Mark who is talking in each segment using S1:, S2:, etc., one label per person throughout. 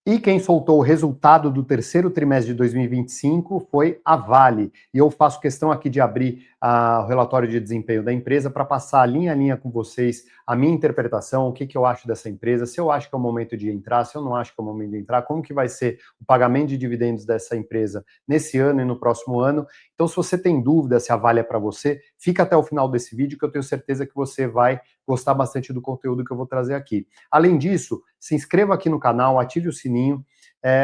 S1: E quem soltou o resultado do terceiro trimestre de 2025 foi a Vale. E eu faço questão aqui de abrir o relatório de desempenho da empresa para passar linha a linha com vocês a minha interpretação, o que eu acho dessa empresa, se eu acho que é o momento de entrar, se eu não acho que é o momento de entrar, como que vai ser o pagamento de dividendos dessa empresa nesse ano e no próximo ano. Então, se você tem dúvida se a Vale é para você, fica até o final desse vídeo que eu tenho certeza que você vai gostar bastante do conteúdo que eu vou trazer aqui. Além disso, se inscreva aqui no canal, ative o sininho.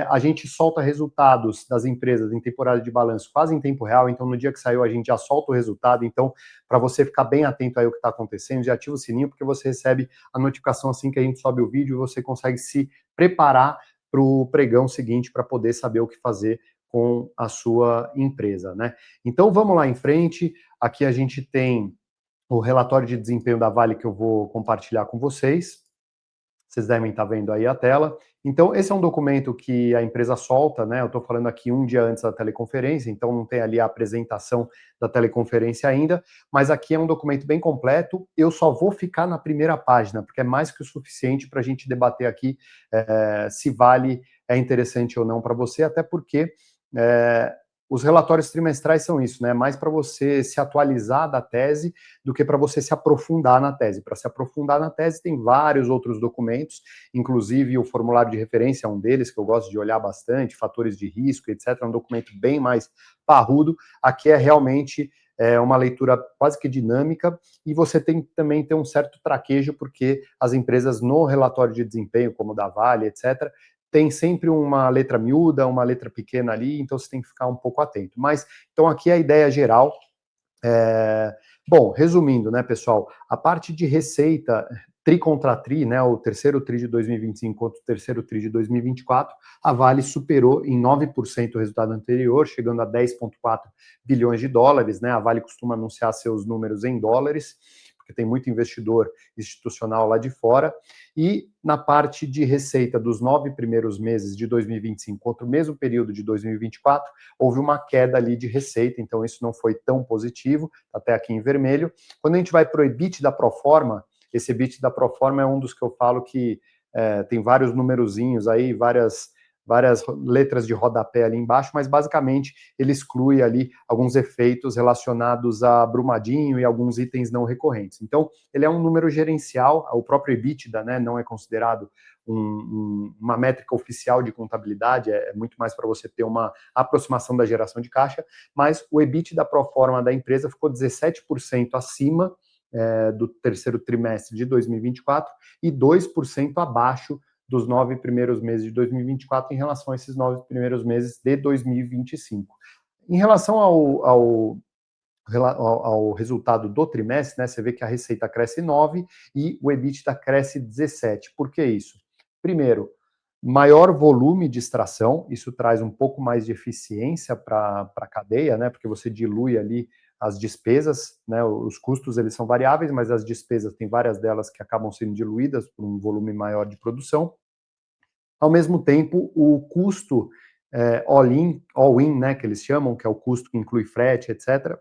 S1: A gente solta resultados das empresas em temporada de balanço quase em tempo real, então no dia que saiu a gente já solta o resultado, então para você ficar bem atento aí ao que está acontecendo, já ativa o sininho porque você recebe a notificação assim que a gente sobe o vídeo e você consegue se preparar para o pregão seguinte para poder saber o que fazer com a sua empresa, né? Então vamos lá em frente, aqui a gente tem o relatório de desempenho da Vale que eu vou compartilhar com vocês. Vocês devem estar vendo aí a tela. Então, esse é um documento que a empresa solta, né? Eu estou falando aqui um dia antes da teleconferência, então não tem ali a apresentação da teleconferência ainda, mas aqui é um documento bem completo. Eu só vou ficar na primeira página, porque é mais que o suficiente para a gente debater aqui se Vale é interessante ou não para você, até porque os relatórios trimestrais são isso, né? Mais para você se atualizar da tese do que para você se aprofundar na tese. Para se aprofundar na tese, tem vários outros documentos, inclusive o formulário de referência é um deles, que eu gosto de olhar bastante, fatores de risco, etc. É um documento bem mais parrudo. Aqui é realmente uma leitura quase que dinâmica, e você tem também ter um certo traquejo, porque as empresas no relatório de desempenho, como o da Vale, etc., tem sempre uma letra miúda, uma letra pequena ali, então você tem que ficar um pouco atento. Mas, então aqui é a ideia geral. Bom, resumindo, né, pessoal, a parte de receita tri contra tri, né, o terceiro tri de 2025 contra o terceiro tri de 2024, a Vale superou em 9% o resultado anterior, chegando a 10,4 bilhões de dólares, né, a Vale costuma anunciar seus números em dólares, porque tem muito investidor institucional lá de fora, e na parte de receita dos 9 primeiros meses de 2025 contra o mesmo período de 2024, houve uma queda ali de receita, então isso não foi tão positivo, até aqui em vermelho. Quando a gente vai para o EBITDA pro forma, esse EBITDA pro forma é um dos que eu falo que tem vários numerozinhos aí, várias letras de rodapé ali embaixo, mas basicamente ele exclui ali alguns efeitos relacionados a Brumadinho e alguns itens não recorrentes. Então, ele é um número gerencial, o próprio EBITDA, né, não é considerado uma métrica oficial de contabilidade, é muito mais para você ter uma aproximação da geração de caixa, mas o EBITDA pro forma da empresa ficou 17% acima do terceiro trimestre de 2024 e 2% abaixo dos 9 primeiros meses de 2024 em relação a esses 9 primeiros meses de 2025. Em relação ao resultado do trimestre, né, você vê que a receita cresce 9 e o EBITDA cresce 17. Por que isso? Primeiro, maior volume de extração, isso traz um pouco mais de eficiência para a cadeia, né, porque você dilui ali as despesas, né, os custos eles são variáveis, mas as despesas tem várias delas que acabam sendo diluídas por um volume maior de produção. Ao mesmo tempo, o custo all-in, né, que eles chamam, que é o custo que inclui frete, etc.,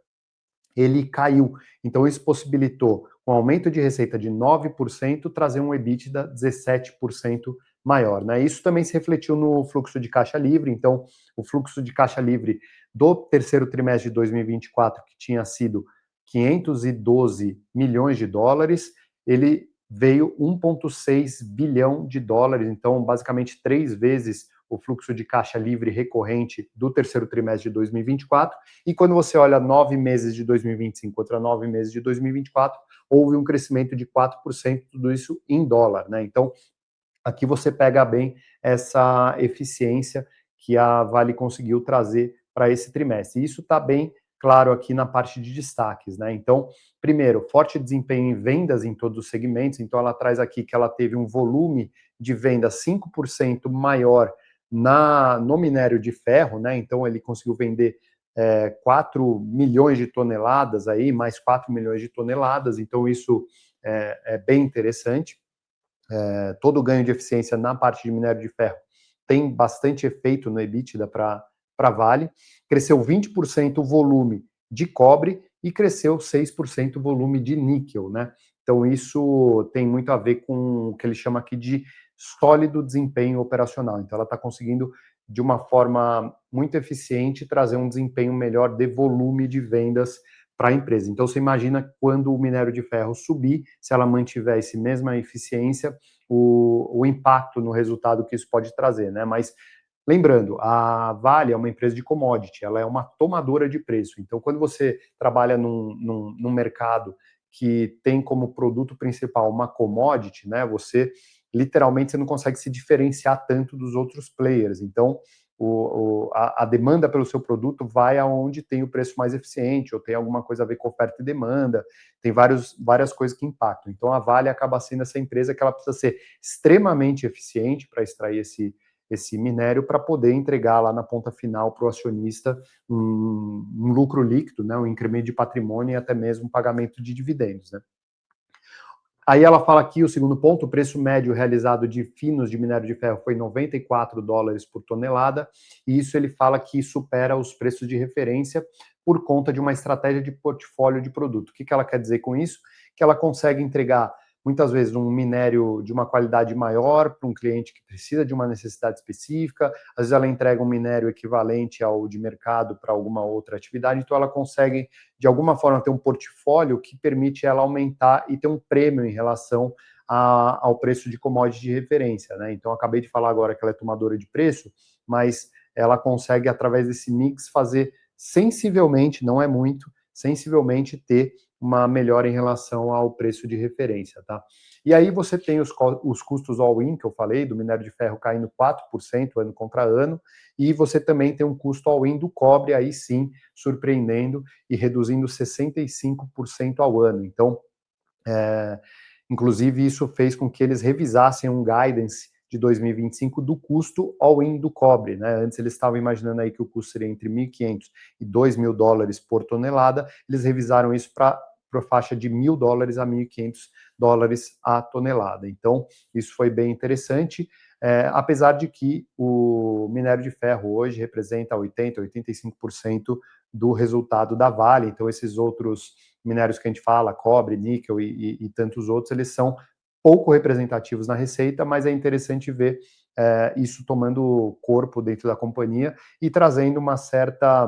S1: ele caiu. Então, isso possibilitou, com um aumento de receita de 9%, trazer um EBITDA 17% maior, né? Isso também se refletiu no fluxo de caixa livre. Então, o fluxo de caixa livre do terceiro trimestre de 2024, que tinha sido 512 milhões de dólares, ele veio 1,6 bilhão de dólares, então basicamente 3 vezes o fluxo de caixa livre recorrente do terceiro trimestre de 2024, e quando você olha 9 meses de 2025 contra 9 meses de 2024, houve um crescimento de 4%, tudo isso em dólar, né? Então, aqui você pega bem essa eficiência que a Vale conseguiu trazer para esse trimestre. Isso está bem claro aqui na parte de destaques, né? Então, primeiro, forte desempenho em vendas em todos os segmentos. Então, ela traz aqui que ela teve um volume de venda 5% maior no minério de ferro, né? Então, ele conseguiu vender 4 milhões de toneladas aí, mais 4 milhões de toneladas. Então, isso é bem interessante. Todo o ganho de eficiência na parte de minério de ferro tem bastante efeito no EBITDA para Vale. Cresceu 20% o volume de cobre e cresceu 6% o volume de níquel, né? Então isso tem muito a ver com o que ele chama aqui de sólido desempenho operacional. Então, ela está conseguindo, de uma forma muito eficiente, trazer um desempenho melhor de volume de vendas para a empresa. Então, você imagina quando o minério de ferro subir, se ela mantiver essa mesma eficiência, o impacto no resultado que isso pode trazer, né? Mas lembrando, a Vale é uma empresa de commodity, ela é uma tomadora de preço. Então, quando você trabalha num mercado que tem como produto principal uma commodity, né, você literalmente você não consegue se diferenciar tanto dos outros players. Então, a demanda pelo seu produto vai aonde tem o preço mais eficiente, ou tem alguma coisa a ver com oferta e demanda, tem várias coisas que impactam. Então, a Vale acaba sendo essa empresa que ela precisa ser extremamente eficiente para extrair esse minério para poder entregar lá na ponta final para o acionista um lucro líquido, né, um incremento de patrimônio e até mesmo um pagamento de dividendos. Né. Aí ela fala aqui, o segundo ponto, o preço médio realizado de finos de minério de ferro foi $94 por tonelada, e isso ele fala que supera os preços de referência por conta de uma estratégia de portfólio de produto. O que ela quer dizer com isso? Que ela consegue entregar muitas vezes um minério de uma qualidade maior para um cliente que precisa de uma necessidade específica, às vezes ela entrega um minério equivalente ao de mercado para alguma outra atividade, então ela consegue, de alguma forma, ter um portfólio que permite ela aumentar e ter um prêmio em relação ao preço de commodity de referência, né? Então, acabei de falar agora que ela é tomadora de preço, mas ela consegue, através desse mix, fazer sensivelmente, não é muito, sensivelmente ter uma melhora em relação ao preço de referência, tá? E aí você tem os custos all-in, que eu falei, do minério de ferro caindo 4% ano contra ano, e você também tem um custo all-in do cobre, aí sim, surpreendendo e reduzindo 65% ao ano. Então, inclusive, isso fez com que eles revisassem um guidance de 2025 do custo all-in do cobre, né? Antes eles estavam imaginando aí que o custo seria entre 1.500 e $2.000 por tonelada, eles revisaram isso para a faixa de $1.000 a $1.500 a tonelada. Então, isso foi bem interessante, apesar de que o minério de ferro hoje representa 80%, 85% do resultado da Vale, então esses outros minérios que a gente fala, cobre, níquel e tantos outros, eles são pouco representativos na receita, mas é interessante ver isso tomando corpo dentro da companhia e trazendo uma certa,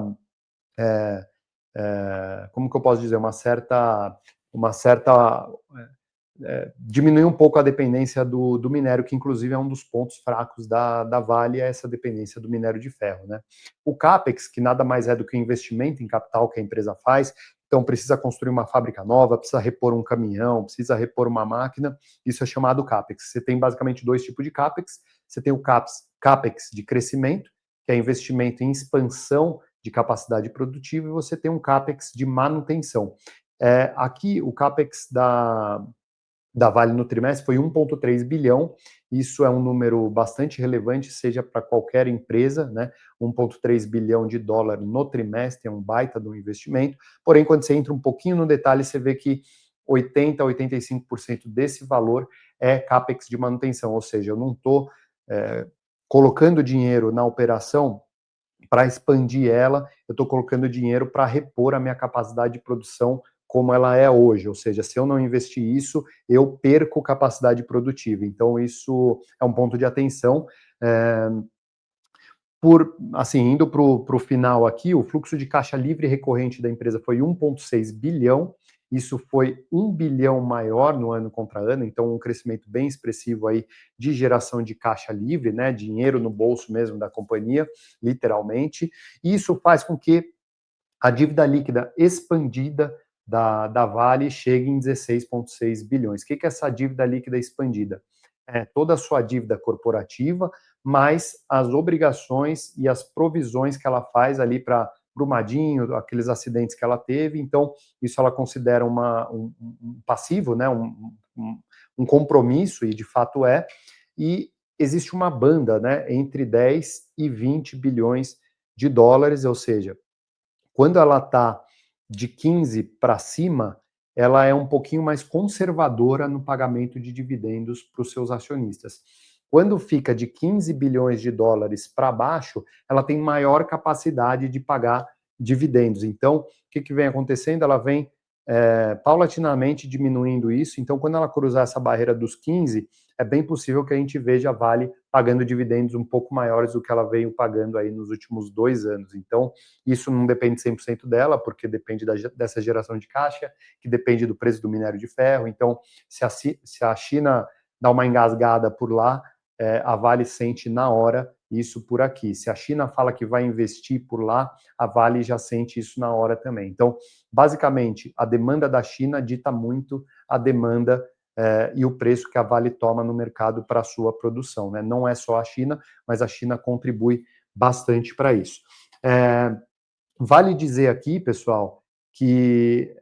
S1: como que eu posso dizer, uma certa diminuir um pouco a dependência do minério, que inclusive é um dos pontos fracos da Vale, é essa dependência do minério de ferro. Né? O CAPEX, que nada mais é do que o investimento em capital que a empresa faz, então precisa construir uma fábrica nova, precisa repor um caminhão, precisa repor uma máquina, isso é chamado CAPEX. Você tem basicamente dois tipos de CAPEX, você tem o CAPEX de crescimento, que é investimento em expansão de capacidade produtiva, e você tem um CAPEX de manutenção. Aqui, o CAPEX da Vale no trimestre foi 1,3 bilhão, isso é um número bastante relevante, seja para qualquer empresa, né? 1,3 bilhão de dólar no trimestre é um baita de um investimento, porém, quando você entra um pouquinho no detalhe, você vê que 80% a 85% desse valor é CAPEX de manutenção, ou seja, eu não estou colocando dinheiro na operação para expandir ela, eu estou colocando dinheiro para repor a minha capacidade de produção como ela é hoje, ou seja, se eu não investir isso, eu perco capacidade produtiva. Então, isso é um ponto de atenção. Indo para o final aqui, o fluxo de caixa livre recorrente da empresa foi 1,6 bilhão, isso foi 1 bilhão maior no ano contra ano, então um crescimento bem expressivo aí de geração de caixa livre, né, dinheiro no bolso mesmo da companhia, literalmente. Isso faz com que a dívida líquida expandida da Vale chega em 16,6 bilhões. O que é essa dívida líquida expandida? É toda a sua dívida corporativa, mais as obrigações e as provisões que ela faz ali para Brumadinho, aqueles acidentes que ela teve. Então, isso ela considera um passivo, né? Um compromisso, e de fato é. E existe uma banda, né, entre 10 e 20 bilhões de dólares, ou seja, quando ela está de 15 para cima, ela é um pouquinho mais conservadora no pagamento de dividendos para os seus acionistas. Quando fica de 15 bilhões de dólares para baixo, ela tem maior capacidade de pagar dividendos. Então, o que vem acontecendo? Ela vem paulatinamente diminuindo isso. Então, quando ela cruzar essa barreira dos 15, é bem possível que a gente veja a Vale pagando dividendos um pouco maiores do que ela veio pagando aí nos últimos 2 anos. Então, isso não depende 100% dela, porque depende dessa geração de caixa, que depende do preço do minério de ferro. Então, se a China dá uma engasgada por lá, a Vale sente na hora isso por aqui. Se a China fala que vai investir por lá, a Vale já sente isso na hora também. Então, basicamente, a demanda da China dita muito a demanda e o preço que a Vale toma no mercado para a sua produção, né? Não é só a China, mas a China contribui bastante para isso. Vale dizer aqui, pessoal, que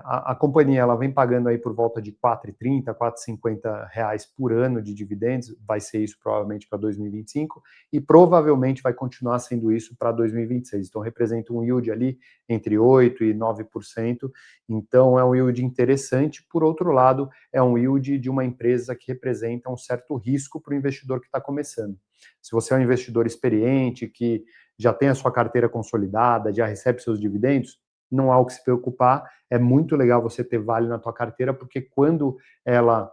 S1: a companhia ela vem pagando aí por volta de R$ 4,30, R$ 4,50 por ano de dividendos, vai ser isso provavelmente para 2025, e provavelmente vai continuar sendo isso para 2026. Então, representa um yield ali entre 8% e 9%, então é um yield interessante. Por outro lado, é um yield de uma empresa que representa um certo risco para o investidor que está começando. Se você é um investidor experiente, que já tem a sua carteira consolidada, já recebe seus dividendos, não há o que se preocupar. É muito legal você ter Vale na tua carteira, porque quando ela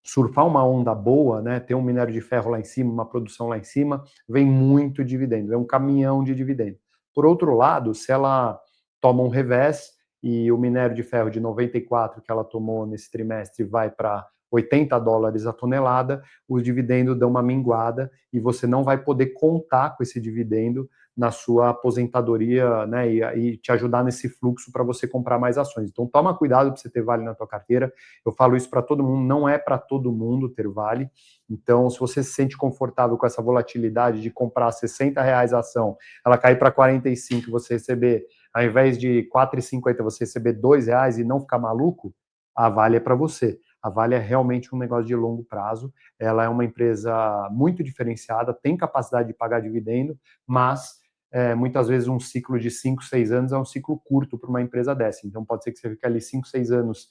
S1: surfar uma onda boa, né, ter um minério de ferro lá em cima, uma produção lá em cima, vem muito dividendo, vem um caminhão de dividendo. Por outro lado, se ela toma um revés e o minério de ferro de 94 que ela tomou nesse trimestre vai para US$ 80 a tonelada, os dividendos dão uma minguada e você não vai poder contar com esse dividendo na sua aposentadoria, né, e te ajudar nesse fluxo para você comprar mais ações. Então toma cuidado para você ter Vale na tua carteira. Eu falo isso para todo mundo, não é para todo mundo ter Vale. Então, se você se sente confortável com essa volatilidade de comprar R$ 60 a ação, ela cair para 45, você receber, ao invés de 4,50, você receber R$ 2 e não ficar maluco, a Vale é para você. A Vale é realmente um negócio de longo prazo, ela é uma empresa muito diferenciada, tem capacidade de pagar dividendo, mas muitas vezes um ciclo de 5, 6 anos é um ciclo curto para uma empresa dessa. Então pode ser que você fique ali 5, 6 anos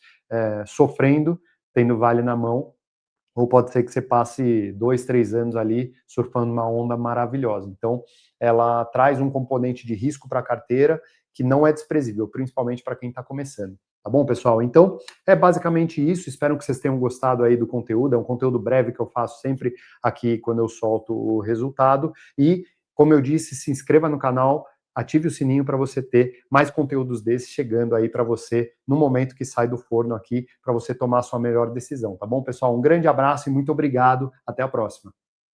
S1: sofrendo, tendo Vale na mão, ou pode ser que você passe 2, 3 anos ali surfando uma onda maravilhosa. Então, ela traz um componente de risco para a carteira que não é desprezível, principalmente para quem está começando. Tá bom, pessoal? Então, é basicamente isso. Espero que vocês tenham gostado aí do conteúdo. É um conteúdo breve que eu faço sempre aqui quando eu solto o resultado. E, como eu disse, se inscreva no canal, ative o sininho para você ter mais conteúdos desses chegando aí para você no momento que sai do forno aqui, para você tomar a sua melhor decisão, tá bom, pessoal? Um grande abraço e muito obrigado. Até a próxima.